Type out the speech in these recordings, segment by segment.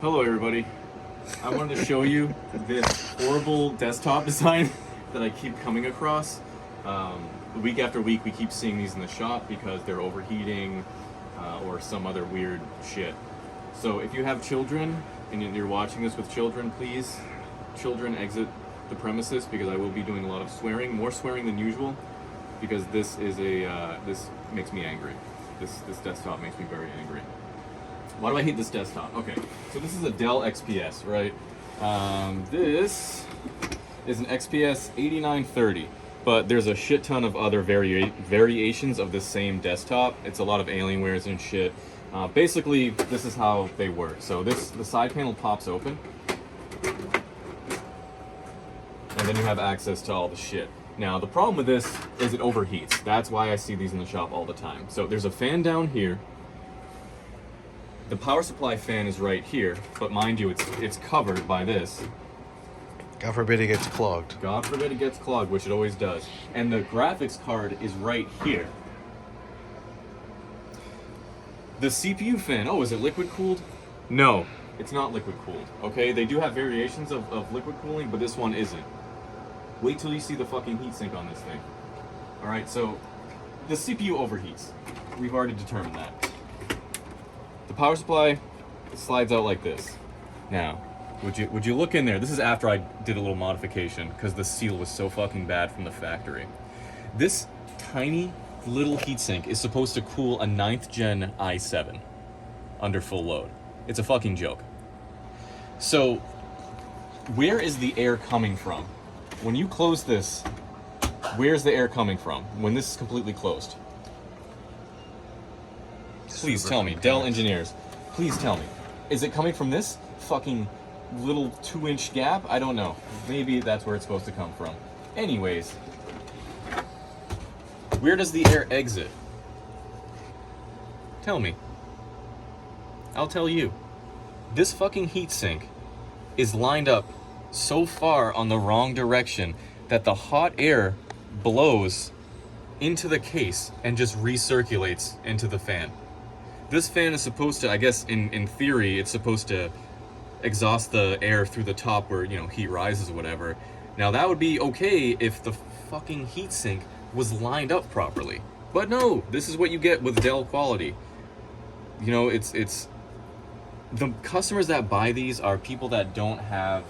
Hello everybody. I wanted to show you this horrible desktop design that I keep coming across. Week after week we keep seeing these in the shop because they're overheating or some other weird shit. So if you have children and you're watching this with children, please, children, exit the premises because I will be doing a lot of swearing, more swearing than usual, because this makes me angry. This desktop makes me very angry. Why do I hate this desktop? Okay, so this is a Dell XPS, right? This is an XPS 8930, but there's a shit ton of other variations of the same desktop. It's a lot of Alienwares and shit. Basically, this is how they work. So the side panel pops open, and then you have access to all the shit. Now, the problem with this is it overheats. That's why I see these in the shop all the time. So there's a fan down here. The power supply fan is right here, but mind you, it's covered by this. God forbid it gets clogged. God forbid it gets clogged, which it always does. And the graphics card is right here. The CPU fan, oh, is it liquid cooled? No, it's not liquid cooled, okay? They do have variations of liquid cooling, but this one isn't. Wait till you see the fucking heatsink on this thing. Alright, so the CPU overheats. We've already determined that. The power supply slides out like this. Now, would you look in there? This is after I did a little modification because the seal was so fucking bad from the factory. This tiny little heatsink is supposed to cool a 9th gen i7 under full load. It's a fucking joke. So, where is the air coming from? When you close this, where's the air coming from when this is completely closed? Please tell me, Dell engineers, please tell me. Is it coming from this fucking little 2-inch gap? I don't know. Maybe that's where it's supposed to come from. Anyways, where does the air exit? Tell me. I'll tell you. This fucking heatsink is lined up so far on the wrong direction that the hot air blows into the case and just recirculates into the fan. This fan is supposed to, I guess in theory, it's supposed to exhaust the air through the top where, you know, heat rises or whatever. Now that would be okay if the fucking heatsink was lined up properly. But no, this is what you get with Dell quality. You know, it's the customers that buy these are people that don't have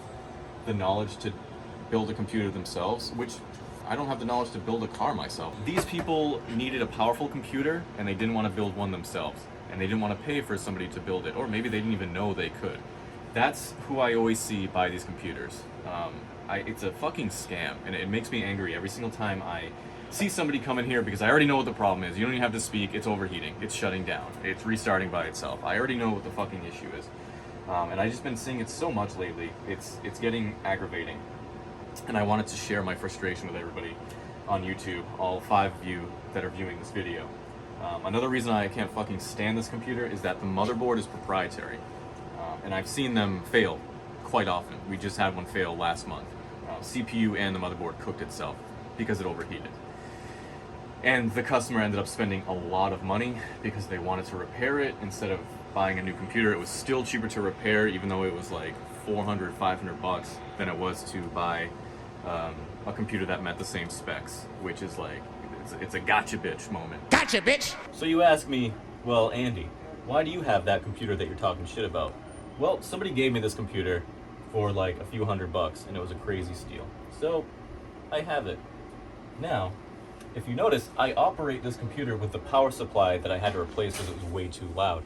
the knowledge to build a computer themselves, which I don't have the knowledge to build a car myself. These people needed a powerful computer and they didn't want to build one themselves. And they didn't want to pay for somebody to build it, or maybe they didn't even know they could. That's who I always see buy these computers. It's a fucking scam, and it makes me angry every single time I see somebody come in here because I already know what the problem is. You don't even have to speak, it's overheating, it's shutting down, it's restarting by itself. I already know what the fucking issue is. And I've just been seeing it so much lately, it's getting aggravating. And I wanted to share my frustration with everybody on YouTube, all 5 of you that are viewing this video. Another reason I can't fucking stand this computer is that the motherboard is proprietary. And I've seen them fail quite often. We just had one fail last month. CPU and the motherboard cooked itself because it overheated. And the customer ended up spending a lot of money because they wanted to repair it instead of buying a new computer. It was still cheaper to repair, even though it was like 400, 500 bucks than it was to buy a computer that met the same specs, which is like, it's a gotcha bitch moment. Gotcha bitch! So you ask me, well, Andy, why do you have that computer that you're talking shit about? Well, somebody gave me this computer for like a few $100 and it was a crazy steal. So I have it. Now, if you notice, I operate this computer with the power supply that I had to replace because it was way too loud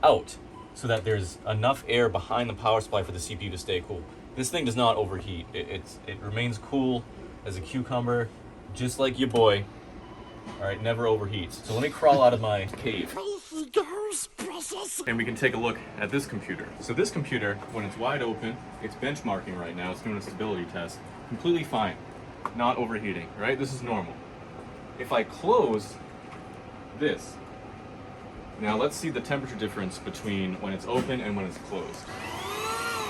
out, so that there's enough air behind the power supply for the CPU to stay cool. This thing does not overheat. It remains cool as a cucumber, just like your boy. Alright, never overheats. So let me crawl out of my cave. And we can take a look at this computer. So this computer, when it's wide open, it's benchmarking right now, it's doing a stability test. Completely fine. Not overheating, right? This is normal. If I close this, now let's see the temperature difference between when it's open and when it's closed.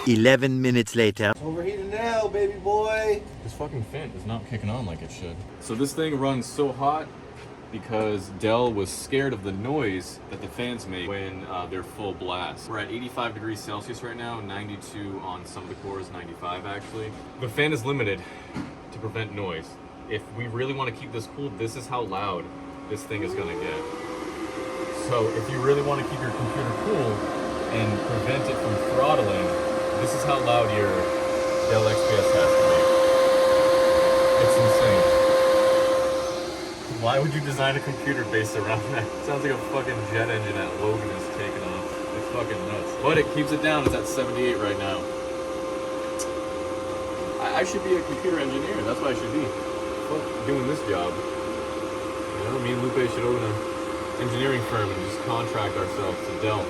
11 minutes later. It's overheating now, baby boy. This fucking fan is not kicking on like it should. So this thing runs so hot, because Dell was scared of the noise that the fans make when they're full blast. We're at 85 degrees Celsius right now, 92 on some of the cores, 95 actually. The fan is limited to prevent noise. If we really want to keep this cool, this is how loud this thing is gonna get. So if you really want to keep your computer cool and prevent it from throttling, this is how loud your Dell XPS has to be. It's insane. Why would you design a computer based around that? Sounds like a fucking jet engine at Logan is taking off. It's fucking nuts. But it keeps it down. It's at 78 right now. I should be a computer engineer. That's what I should be. Fuck doing this job. You know, me and Lupe should open an engineering firm and just contract ourselves to Dell.